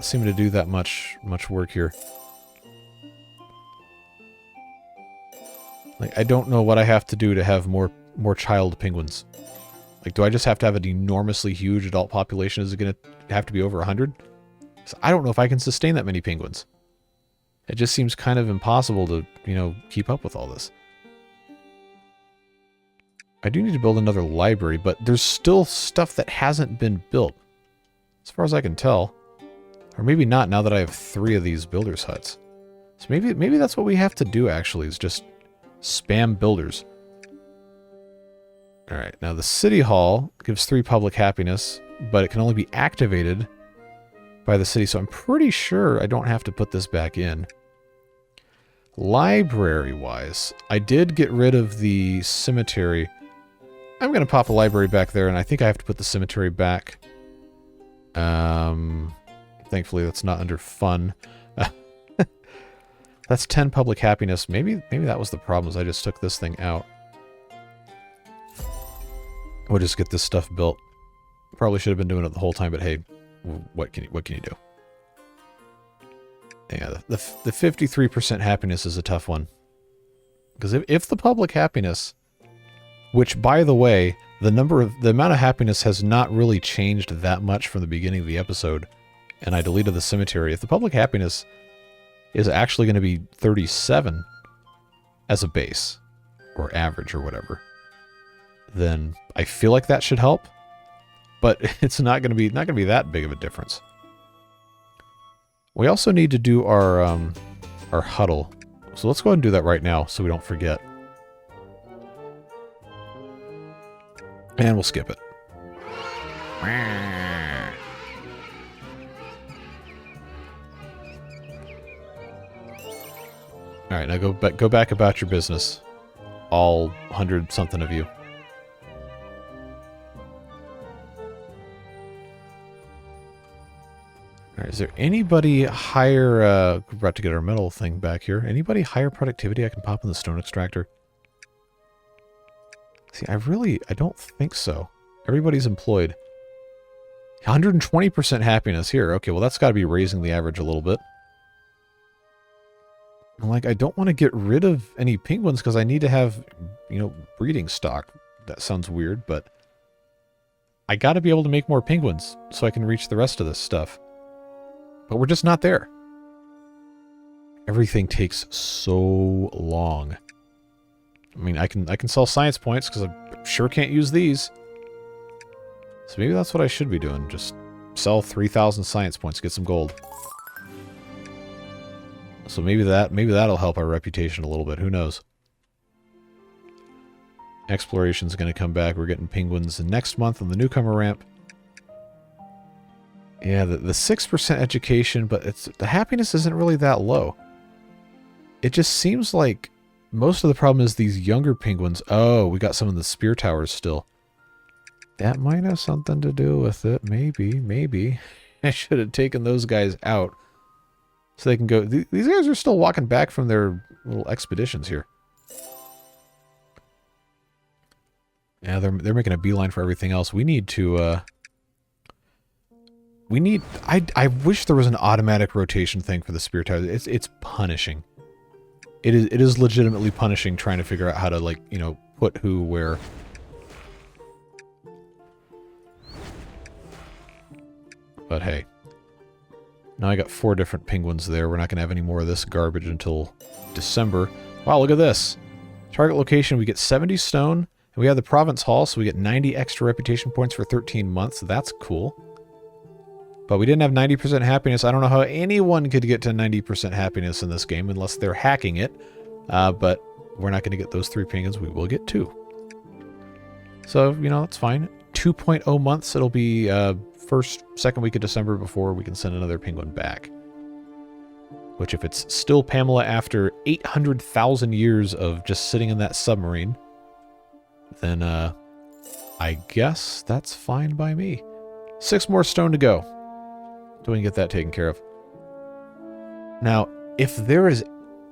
S1: seeming to do that much work here. Like, I don't know what I have to do to have more child penguins. Like, do I just have to have an enormously huge adult population? Is it going to have to be over 100? So I don't know if I can sustain that many penguins. It just seems kind of impossible to, you know, keep up with all this. I do need to build another library, but there's still stuff that hasn't been built. As far as I can tell. Or maybe not, now that I have 3 of these builders' huts. So maybe that's what we have to do, actually, is just spam builders. Alright, now the City Hall gives 3 public happiness, but it can only be activated by the city, so I'm pretty sure I don't have to put this back in. Library-wise, I did get rid of the cemetery. I'm going to pop a library back there, and I think I have to put the cemetery back. Thankfully, that's not under fun. That's 10 public happiness. Maybe that was the problem, is I just took this thing out. We'll just get this stuff built. Probably should have been doing it the whole time, but hey, what can you do? Yeah, the 53% happiness is a tough one. Because if the public happiness Which, by the way, the amount of happiness has not really changed that much from the beginning of the episode. And I deleted the cemetery. If the public happiness is actually going to be 37 as a base, or average, or whatever, then I feel like that should help. But it's not going to be that big of a difference. We also need to do our huddle. So let's go ahead and do that right now so we don't forget. And we'll skip it. Alright, now go back about your business. All 100-something of you. Alright, is there anybody higher... we're about to get our metal thing back here. Anybody higher productivity I can pop in the stone extractor? See, I don't think so. Everybody's employed. 120% happiness here. Okay, well that's got to be raising the average a little bit. Like, I don't want to get rid of any penguins because I need to have, you know, breeding stock. That sounds weird, but I got to be able to make more penguins so I can reach the rest of this stuff. But we're just not there. Everything takes so long. I mean, I can sell science points because I sure can't use these. So maybe that's what I should be doing. Just sell 3,000 science points, get some gold. So maybe that'll help our reputation a little bit. Who knows? Exploration's going to come back. We're getting penguins next month on the newcomer ramp. Yeah, the 6% education, but the happiness isn't really that low. It just seems like most of the problem is these younger penguins. Oh, we got some of the spear towers still. That might have something to do with it. Maybe. I should have taken those guys out. So they can go... These guys are still walking back from their little expeditions here. Yeah, they're making a beeline for everything else. We need to... I wish there was an automatic rotation thing for the spear towers. It's punishing. It is legitimately punishing trying to figure out how to, like, you know, put who where. But hey. Now I got 4 different penguins there. We're not going to have any more of this garbage until December. Wow, look at this. Target location, we get 70 stone. And we have the province hall, so we get 90 extra reputation points for 13 months. That's cool. But we didn't have 90% happiness. I don't know how anyone could get to 90% happiness in this game unless they're hacking it. But we're not going to get those 3 penguins. We will get 2. So, you know, that's fine. 2.0 months. It'll be second week of December before we can send another penguin back. Which, if it's still Pamela after 800,000 years of just sitting in that submarine, then I guess that's fine by me. 6 more stone to go. So we can get that taken care of. Now, if there is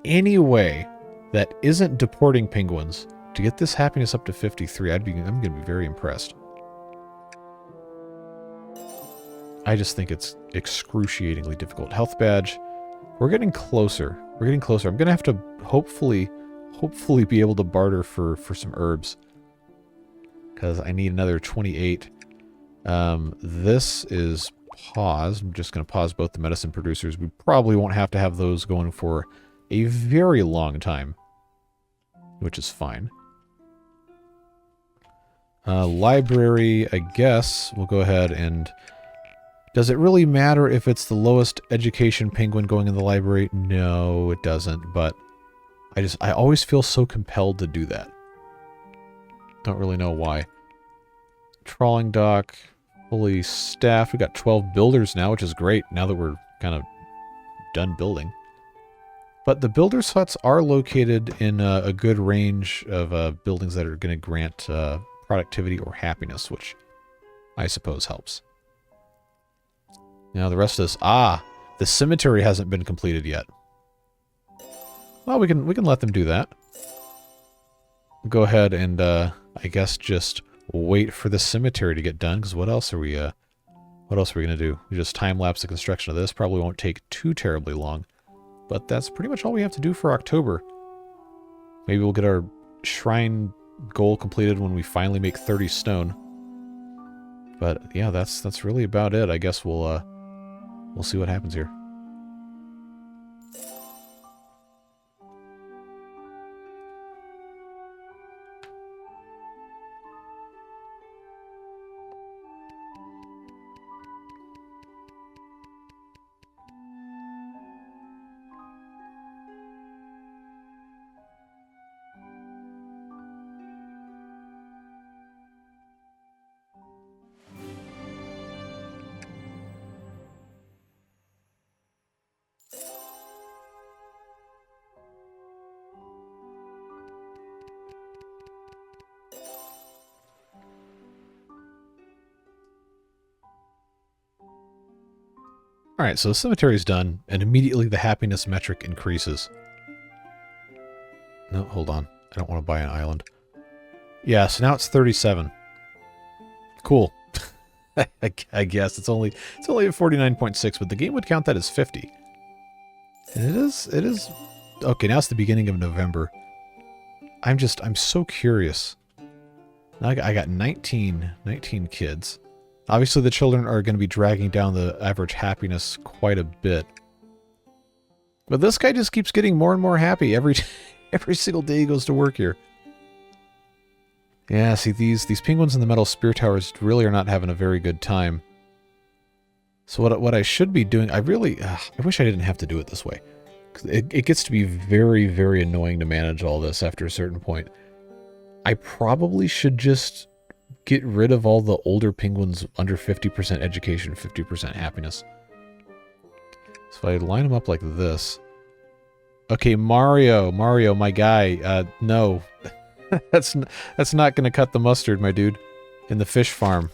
S1: any way that isn't deporting penguins to get this happiness up to 53, I'm going to be very impressed. I just think it's excruciatingly difficult. Health badge. We're getting closer. We're getting closer. I'm going to have to hopefully be able to barter for some herbs. Because I need another 28. This is pause. I'm just going to pause both the medicine producers. We probably won't have to have those going for a very long time. Which is fine. Library, I guess. We'll go ahead and... Does it really matter if it's the lowest education penguin going in the library? No, it doesn't, but I always feel so compelled to do that. Don't really know why. Trawling dock, fully staffed. We got 12 builders now, which is great, now that we're kind of done building. But the builders' huts are located in a good range of buildings that are going to grant productivity or happiness, which I suppose helps. Now the rest of this... the cemetery hasn't been completed yet. Well, we can let them do that. Go ahead and, I guess, just wait for the cemetery to get done, because what else are we going to do? We just time-lapse the construction of this. Probably won't take too terribly long. But that's pretty much all we have to do for October. Maybe we'll get our shrine goal completed when we finally make 30 stone. But yeah, that's really about it. I guess we'll see what happens here. Alright, so the cemetery's done, and immediately the happiness metric increases. No, hold on. I don't want to buy an island. Yeah, so now it's 37. Cool. I guess it's only at 49.6, but the game would count that as 50. And it is okay, now it's the beginning of November. I'm so curious. Now I got 19 kids. Obviously, the children are going to be dragging down the average happiness quite a bit. But this guy just keeps getting more and more happy every single day he goes to work here. Yeah, see, these penguins in the metal spear towers really are not having a very good time. So what I should be doing, I wish I didn't have to do it this way. It gets to be very, very annoying to manage all this after a certain point. I probably should just get rid of all the older penguins under 50% education, 50% happiness. So if I line them up like this. Okay, Mario, my guy. No, that's not going to cut the mustard, my dude. In the fish farm.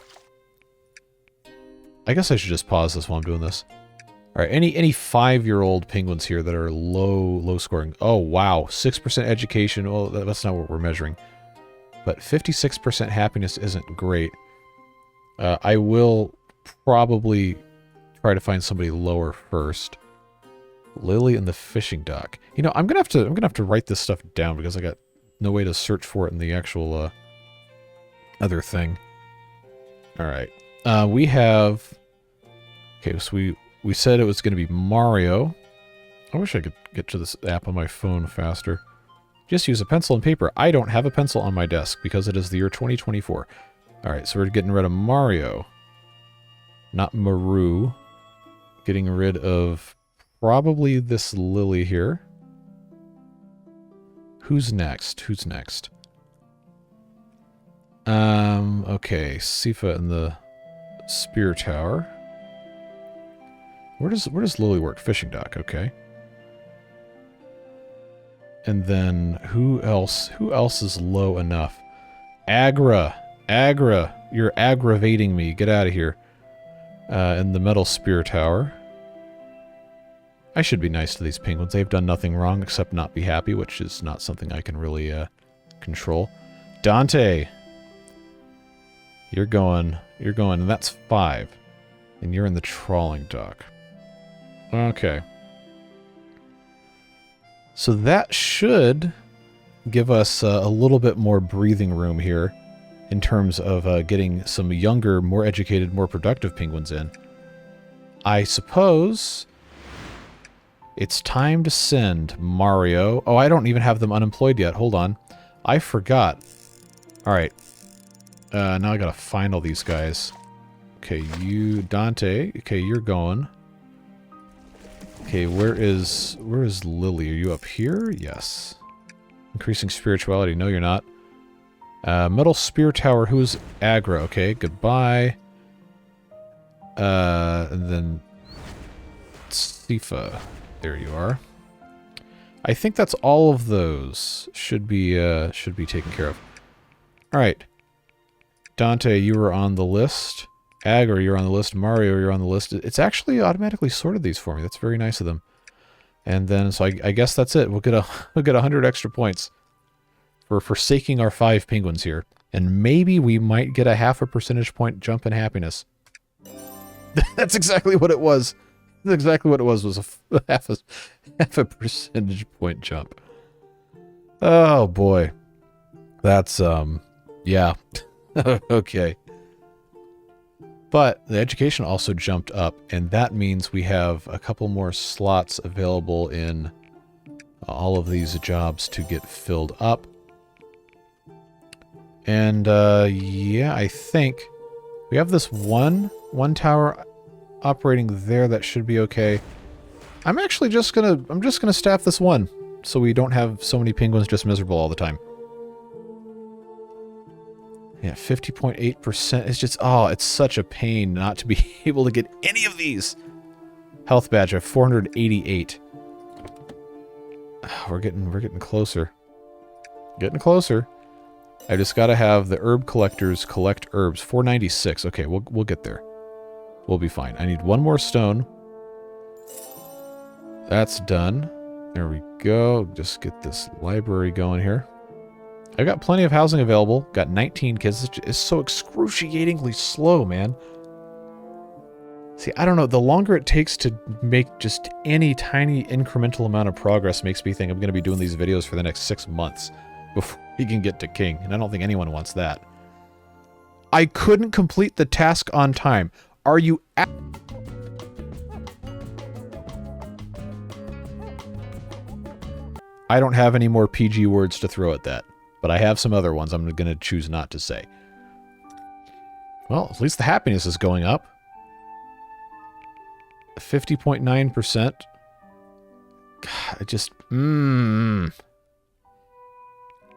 S1: I guess I should just pause this while I'm doing this. All right, any 5-year-old penguins here that are low scoring. Oh wow, 6% education. Well, that's not what we're measuring. But 56% happiness isn't great. I will probably try to find somebody lower first. Lily in the fishing dock. You know, I'm gonna have to write this stuff down because I got no way to search for it in the actual other thing. All right, we have. Okay, so we said it was going to be Mario. I wish I could get to this app on my phone faster. Just use a pencil and paper. I don't have a pencil on my desk because it is the year 2024. Alright, so we're getting rid of Mario. Not Maru. Getting rid of probably this Lily here. Who's next? Okay, Sifa in the spear tower. Where does Lily work? Fishing dock, okay. And then who else is low enough? Agra, you're aggravating me. Get out of here. In the metal spear tower. I should be nice to these penguins. They've done nothing wrong except not be happy, which is not something I can really control. Dante, you're going, and that's 5. And you're in the trawling dock. Okay. So that should give us a little bit more breathing room here in terms of getting some younger, more educated, more productive penguins in. I suppose it's time to send Mario. Oh, I don't even have them unemployed yet. Hold on. I forgot. All right. Now I gotta find all these guys. Okay, you, Dante. Okay, you're going. Okay, where is Lily? Are you up here? Yes. Increasing spirituality. No, you're not. Metal spear tower. Who's aggro? Okay, goodbye. And then Sifa. There you are. I think that's all of those. Should be taken care of. All right. Dante, you were on the list. Aggro, you're on the list. Mario, you're on the list. It's actually automatically sorted these for me. That's very nice of them. And then, so I guess that's it. We'll get 100 extra points for forsaking our 5 penguins here. And maybe we might get a half a percentage point jump in happiness. That's exactly what it was. That's exactly what it was a half a percentage point jump. Oh, boy. That's, yeah. Okay. But the education also jumped up, and that means we have a couple more slots available in all of these jobs to get filled up. And, yeah, I think we have this one tower operating there. That should be okay. I'm actually just gonna staff this one, so we don't have so many penguins just miserable all the time. Yeah, 50.8%. It's just, oh, it's such a pain not to be able to get any of these. Health badge of 488. We're getting closer. Getting closer. I just gotta have the herb collectors collect herbs. 496. Okay, we'll get there. We'll be fine. I need one more stone. That's done. There we go. Just get this library going here. I've got plenty of housing available. Got 19 kids. It's so excruciatingly slow, man. See, I don't know. The longer it takes to make just any tiny incremental amount of progress makes me think I'm going to be doing these videos for the next 6 months before we can get to king. And I don't think anyone wants that. I couldn't complete the task on time. Are you I don't have any more PG words to throw at that. But I have some other ones I'm going to choose not to say. Well, at least the happiness is going up. 50.9%. God, I just...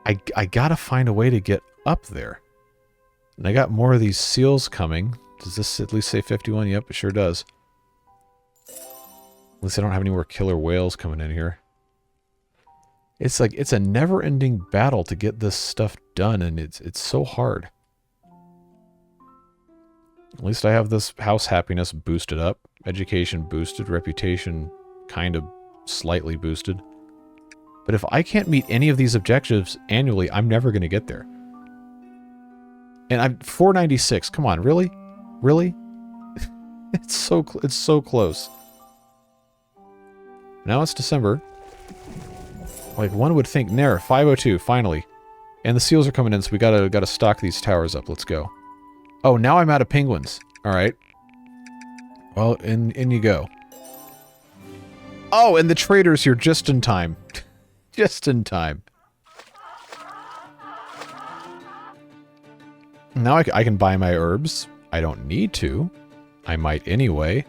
S1: I gotta find a way to get up there. And I got more of these seals coming. Does this at least say 51? Yep, it sure does. At least I don't have any more killer whales coming in here. It's like, it's a never-ending battle to get this stuff done, and it's so hard. At least I have this house happiness boosted up, education boosted, reputation kind of slightly boosted. But if I can't meet any of these objectives annually, I'm never going to get there. And I'm 496. Come on, really? Really? It's so close. Now it's December. Like one would think, Nair, 502, finally. And the seals are coming in, so we gotta stock these towers up. Let's go. Oh, now I'm out of penguins. Alright. Well, in you go. Oh, and the traders here just in time. Just in time. Now I can buy my herbs. I don't need to. I might anyway.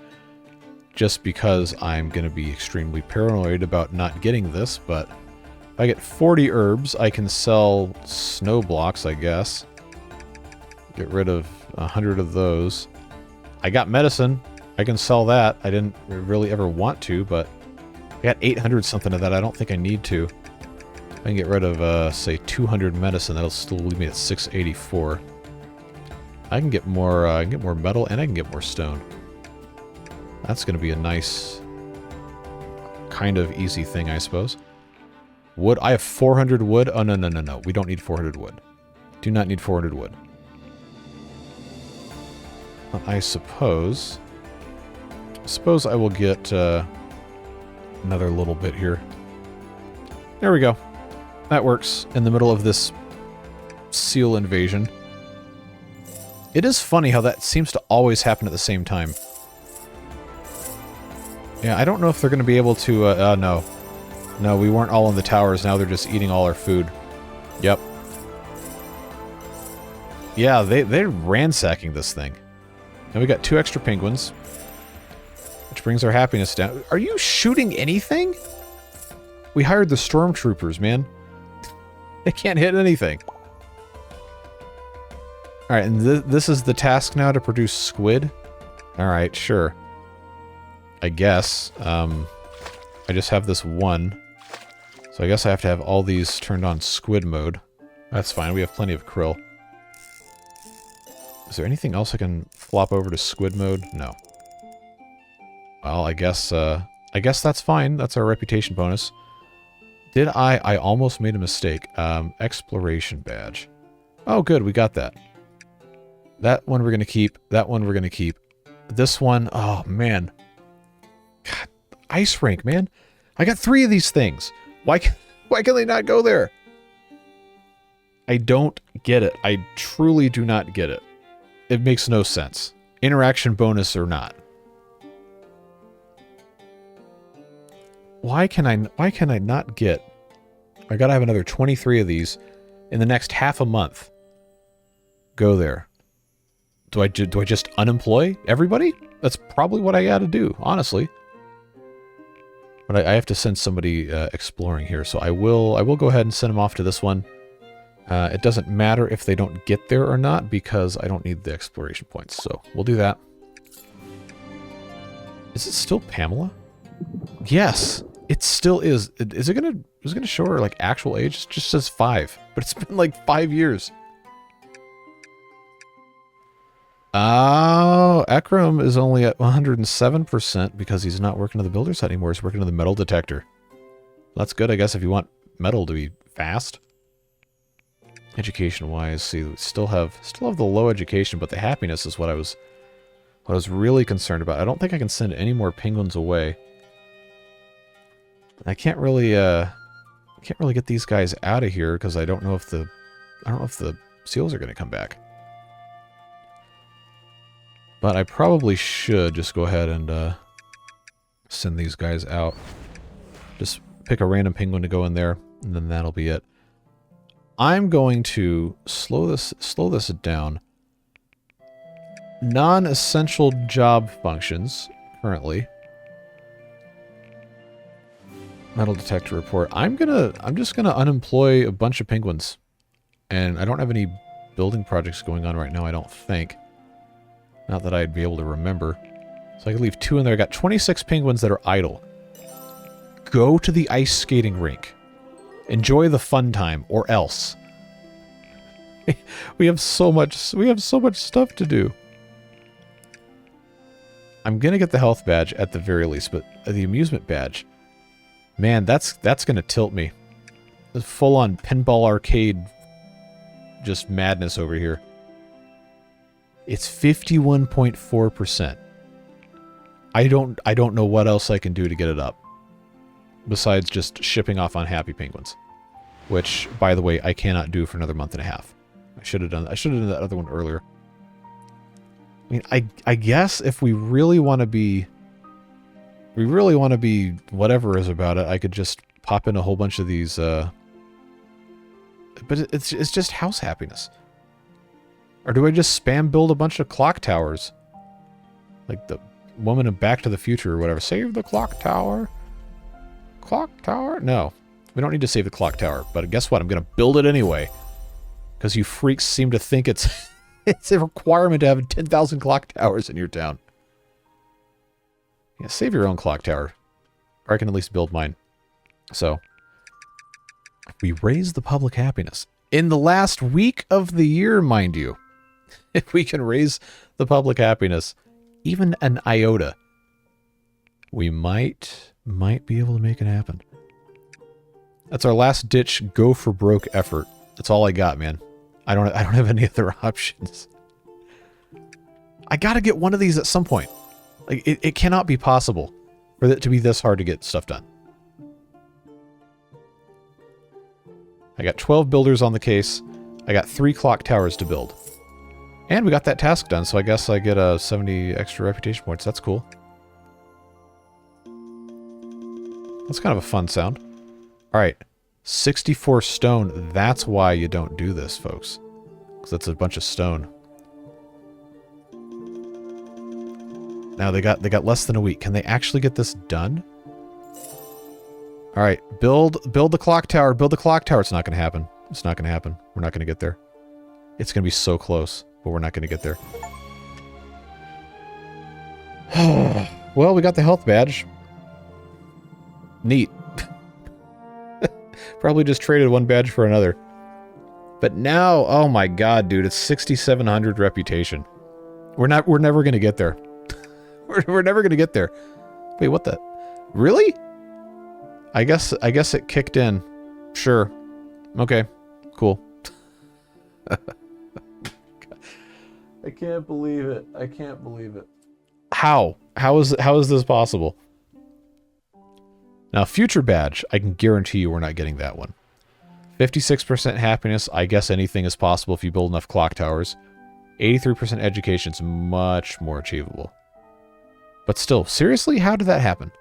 S1: Just because I'm gonna be extremely paranoid about not getting this, but... If I get 40 herbs, I can sell snow blocks, I guess. Get rid of 100 of those. I got medicine. I can sell that. I didn't really ever want to, but I got 800 something of that. I don't think I need to. I can get rid of, say, 200 medicine. That'll still leave me at 684. I can get more metal, and I can get more stone. That's going to be a nice, kind of easy thing, I suppose. Wood. I have 400 wood. Oh, no. We don't need 400 wood. Do not need 400 wood. I suppose I will get another little bit here. There we go. That works in the middle of this seal invasion. It is funny how that seems to always happen at the same time. Yeah, I don't know if they're going to be able to... no. No, we weren't all in the towers. Now they're just eating all our food. Yep. Yeah, they're ransacking this thing. And we got 2 extra penguins. Which brings our happiness down. Are you shooting anything? We hired the stormtroopers, man. They can't hit anything. Alright, and this is the task now to produce squid? Alright, sure. I guess. I just have this one. So I guess I have to have all these turned on squid mode. That's fine, we have plenty of krill. Is there anything else I can flop over to squid mode? No. Well, I guess that's fine. That's our reputation bonus. Did I almost made a mistake. Exploration badge. Oh, good, we got that. That one we're gonna keep. That one we're gonna keep. This one, oh, man. God, ice rink, man. I got 3 of these things. Why can they not go there? I don't get it. I truly do not get it. It makes no sense. Interaction bonus or not. Why can I not get... I gotta have another 23 of these in the next half a month. Go there. Do I just unemploy everybody? That's probably what I gotta do, honestly. But I have to send somebody exploring here, so I will go ahead and send them off to this one. It doesn't matter if they don't get there or not, because I don't need the exploration points, so we'll do that. Is it still Pamela? Yes, it still is. Is it gonna show her like actual age? It just says 5, but it's been like 5 years. Oh, Ekram is only at 107% because he's not working to the builder's hut anymore. He's working to the metal detector. Well, that's good, I guess, if you want metal to be fast. Education-wise, see, we still have the low education, but the happiness is what I was really concerned about. I don't think I can send any more penguins away. I can't really get these guys out of here because I don't know if the seals are going to come back. But I probably should just go ahead and send these guys out. Just pick a random penguin to go in there, and then that'll be it. I'm going to slow this down. Non-essential job functions currently. Metal detector report. I'm just gonna unemploy a bunch of penguins, and I don't have any building projects going on right now. I don't think. Not that I'd be able to remember. So I can leave 2 in there. I got 26 penguins that are idle. Go to the ice skating rink. Enjoy the fun time, or else. We have so much stuff to do. I'm gonna get the health badge at the very least, but the amusement badge, man, that's gonna tilt me. The full-on pinball arcade, just madness over here. It's 51.4%. I don't know what else I can do to get it up. Besides just shipping off unhappy penguins. Which, by the way, I cannot do for another month and a half. I should have done that other one earlier. I mean, I guess if we really want to be whatever is about it, I could just pop in a whole bunch of these, but it's just house happiness. Or do I just spam build a bunch of clock towers? Like the woman in Back to the Future or whatever. Save the clock tower. Clock tower? No. We don't need to save the clock tower. But guess what? I'm going to build it anyway. Because you freaks seem to think it's it's a requirement to have 10,000 clock towers in your town. Yeah, save your own clock tower. Or I can at least build mine. So, we raise the public happiness. In the last week of the year, mind you. If we can raise the public happiness, even an iota, we might be able to make it happen. That's our last ditch go for broke effort. That's all I got, man. I don't have any other options. I gotta get one of these at some point. Like it cannot be possible for it to be this hard to get stuff done. I got 12 builders on the case. I got 3 clock towers to build. And we got that task done, so I guess I get 70 extra reputation points. That's cool. That's kind of a fun sound. Alright. 64 stone. That's why you don't do this, folks. Because that's a bunch of stone. Now they got less than a week. Can they actually get this done? Alright. Build the clock tower. Build the clock tower. It's not going to happen. It's not going to happen. We're not going to get there. It's going to be so close. But we're not going to get there. Well, we got the health badge. Neat. Probably just traded one badge for another. But now, oh my god, dude, it's 6,700 reputation. We're never going to get there. we're never going to get there. Wait, what the? Really? I guess it kicked in. Sure. Okay. Cool. I can't believe it. I can't believe it. How? How is this possible? Now, future badge, I can guarantee you we're not getting that one. 56% happiness. I guess anything is possible if you build enough clock towers. 83% education is much more achievable. But still, seriously, how did that happen?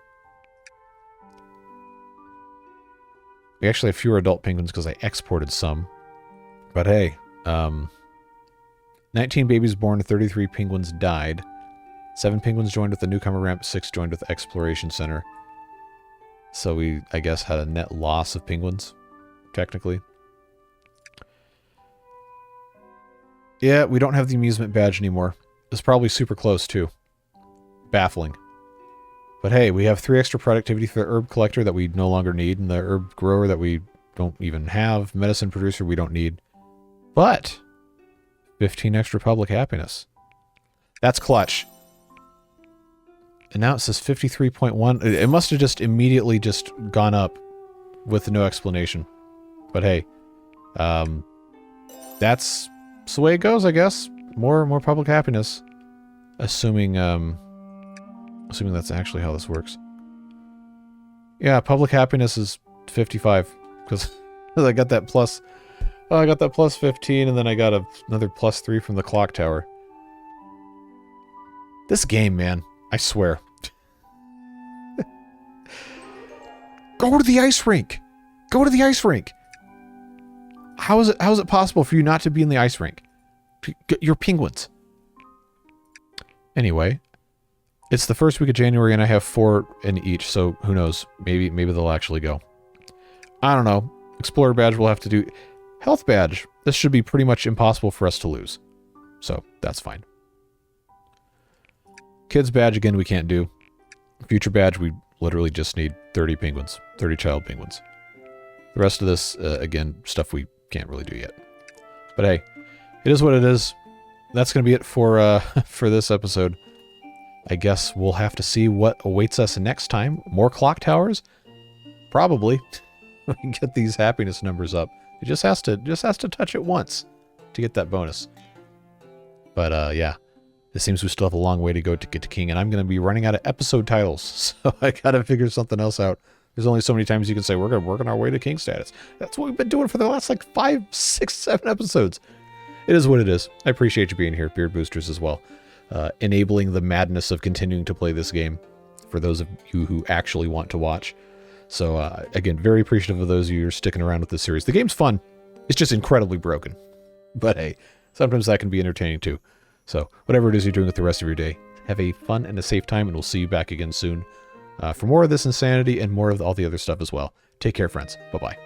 S1: We actually have fewer adult penguins because I exported some. But hey, 19 babies born, 33 penguins died. 7 penguins joined with the newcomer ramp, 6 joined with the exploration center. So we, I guess, had a net loss of penguins, technically. Yeah, we don't have the amusement badge anymore. It's probably super close, too. Baffling. But hey, we have 3 extra productivity for the herb collector that we no longer need, and the herb grower that we don't even have, medicine producer we don't need. But 15 extra public happiness. That's clutch. And now it says 53.1. It must have just immediately just gone up with no explanation. But hey, that's the way it goes, I guess. More public happiness. Assuming that's actually how this works. Yeah, public happiness is 55 because I got that plus. Oh, I got that plus 15, and then I got another plus 3 from the clock tower. This game, man, I swear. Go to the ice rink. Go to the ice rink. How is it possible for you not to be in the ice rink? You're penguins. Anyway, it's the first week of January, and I have 4 in each, so who knows? Maybe they'll actually go. I don't know. Explorer badge will have to do. Health badge. This should be pretty much impossible for us to lose. So, that's fine. Kids badge, again, we can't do. Future badge, we literally just need 30 penguins. 30 child penguins. The rest of this, again, stuff we can't really do yet. But hey, it is what it is. That's going to be it for this episode. I guess we'll have to see what awaits us next time. More clock towers? Probably. We can get these happiness numbers up. It just has to touch it once to get that bonus. But yeah, it seems we still have a long way to go to get to King, and I'm going to be running out of episode titles, so I got to figure something else out. There's only so many times you can say we're going to work on our way to King status. That's what we've been doing for the last like 5, 6, 7 episodes. It is what it is. I appreciate you being here, Beard Boosters, as well. Enabling the madness of continuing to play this game for those of you who actually want to watch. So, again, very appreciative of those of you who are sticking around with this series. The game's fun. It's just incredibly broken. But hey, sometimes that can be entertaining too. So, whatever it is you're doing with the rest of your day, have a fun and a safe time, and we'll see you back again soon for more of this insanity and more of all the other stuff as well. Take care, friends. Bye-bye.